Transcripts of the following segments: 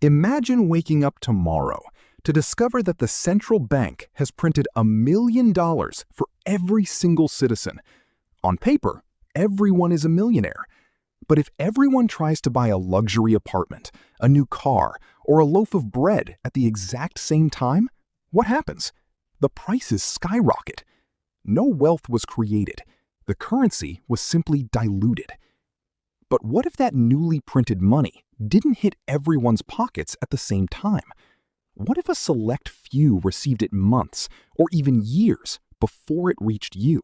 Imagine waking up tomorrow to discover that the central bank has printed $1 million for every single citizen. On paper, everyone is a millionaire. But if everyone tries to buy a luxury apartment, a new car, or a loaf of bread at the exact same time, what happens? The prices skyrocket. No wealth was created. The currency was simply diluted. But what if that newly printed money didn't hit everyone's pockets at the same time? What if a select few received it months or even years before it reached you?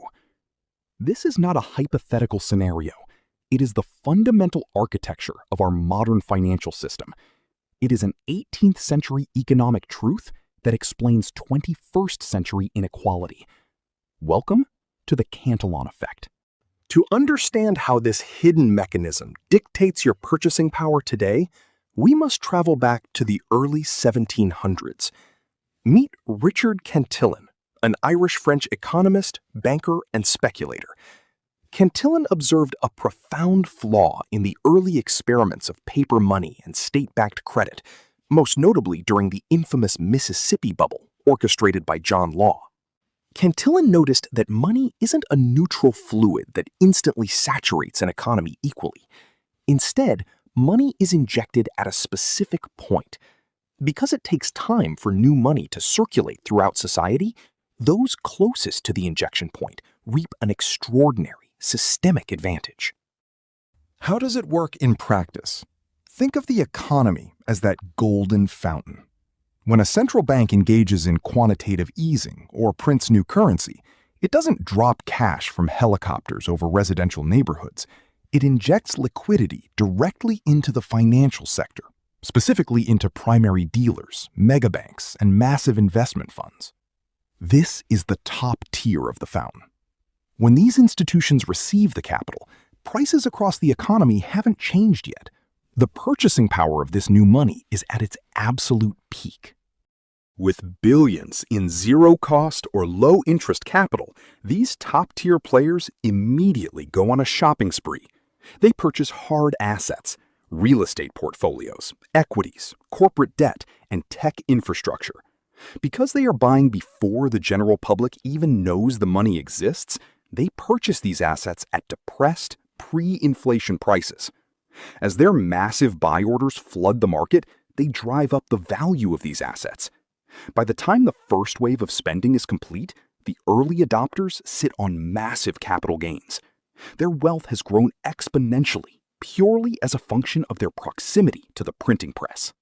This is not a hypothetical scenario. It is the fundamental architecture of our modern financial system. It is an 18th century economic truth that explains 21st century inequality. Welcome to the Cantillon Effect. To understand how this hidden mechanism dictates your purchasing power today, we must travel back to the early 1700s. Meet Richard Cantillon, an Irish-French economist, banker, and speculator. Cantillon observed a profound flaw in the early experiments of paper money and state-backed credit, most notably during the infamous Mississippi Bubble, orchestrated by John Law. Cantillon noticed that money isn't a neutral fluid that instantly saturates an economy equally. Instead, money is injected at a specific point. Because it takes time for new money to circulate throughout society, those closest to the injection point reap an extraordinary, systemic advantage. How does it work in practice? Think of the economy as that golden fountain. When a central bank engages in quantitative easing or prints new currency, it doesn't drop cash from helicopters over residential neighborhoods. It injects liquidity directly into the financial sector, specifically into primary dealers, megabanks, and massive investment funds. This is the top tier of the fountain. When these institutions receive the capital, prices across the economy haven't changed yet. The purchasing power of this new money is at its absolute peak. With billions in zero-cost or low-interest capital, these top-tier players immediately go on a shopping spree. They purchase hard assets, real estate portfolios, equities, corporate debt, and tech infrastructure. Because they are buying before the general public even knows the money exists, they purchase these assets at depressed, pre-inflation prices. As their massive buy orders flood the market, they drive up the value of these assets. By the time the first wave of spending is complete, the early adopters sit on massive capital gains. Their wealth has grown exponentially, purely as a function of their proximity to the printing press.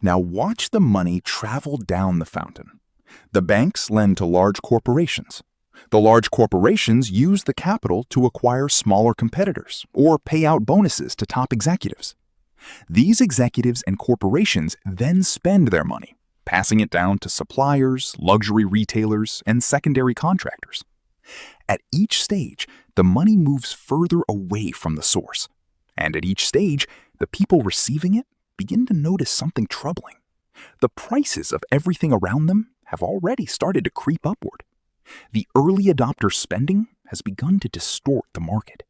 Now watch the money travel down the fountain. The banks lend to large corporations. The large corporations use the capital to acquire smaller competitors or pay out bonuses to top executives. These executives and corporations then spend their money, passing it down to suppliers, luxury retailers, and secondary contractors. At each stage, the money moves further away from the source. And at each stage, the people receiving it begin to notice something troubling. The prices of everything around them have already started to creep upward. The early adopter spending has begun to distort the market.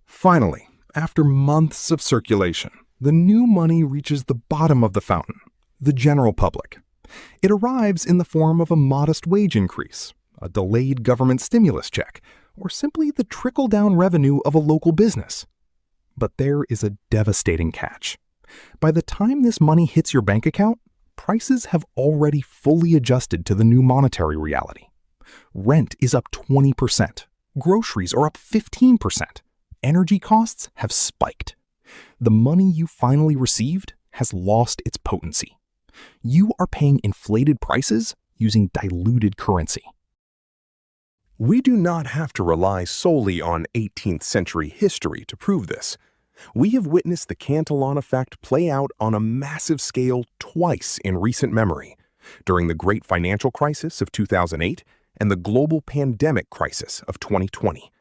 Finally, after months of circulation, the new money reaches the bottom of the fountain, the general public. It arrives in the form of a modest wage increase, a delayed government stimulus check, or simply the trickle-down revenue of a local business. But there is a devastating catch. By the time this money hits your bank account, prices have already fully adjusted to the new monetary reality. Rent is up 20%. Groceries are up 15%. Energy costs have spiked. The money you finally received has lost its potency. You are paying inflated prices using diluted currency. We do not have to rely solely on 18th century history to prove this. We have witnessed the Cantillon effect play out on a massive scale twice in recent memory, during the Great Financial Crisis of 2008 and the global pandemic crisis of 2020.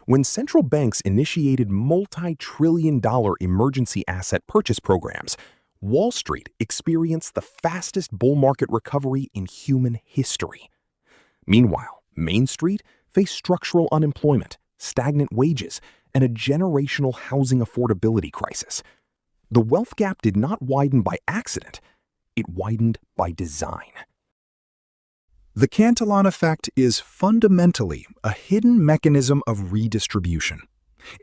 When central banks initiated multi-trillion-dollar emergency asset purchase programs, Wall Street experienced the fastest bull market recovery in human history. Meanwhile, Main Street faced structural unemployment, stagnant wages, and a generational housing affordability crisis. The wealth gap did not widen by accident, it widened by design. The Cantillon Effect is fundamentally a hidden mechanism of redistribution.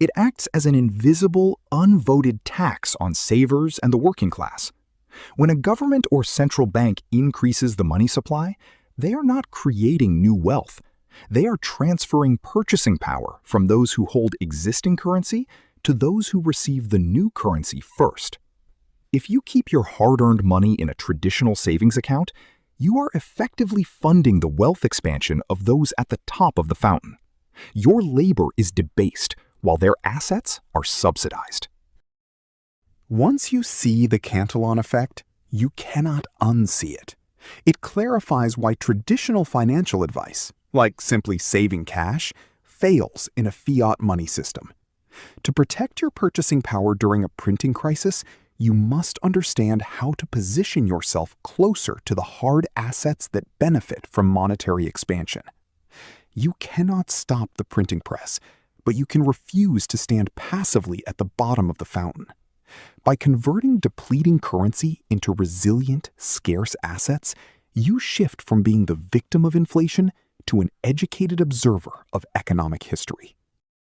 It acts as an invisible, unvoted tax on savers and the working class. When a government or central bank increases the money supply, they are not creating new wealth. They are transferring purchasing power from those who hold existing currency to those who receive the new currency first. If you keep your hard-earned money in a traditional savings account, you are effectively funding the wealth expansion of those at the top of the fountain. Your labor is debased, while their assets are subsidized. Once you see the Cantillon effect, you cannot unsee it. It clarifies why traditional financial advice, like simply saving cash, fails in a fiat money system. To protect your purchasing power during a printing crisis, you must understand how to position yourself closer to the hard assets that benefit from monetary expansion. You cannot stop the printing press, but you can refuse to stand passively at the bottom of the fountain. By converting depleting currency into resilient, scarce assets, you shift from being the victim of inflation to an educated observer of economic history.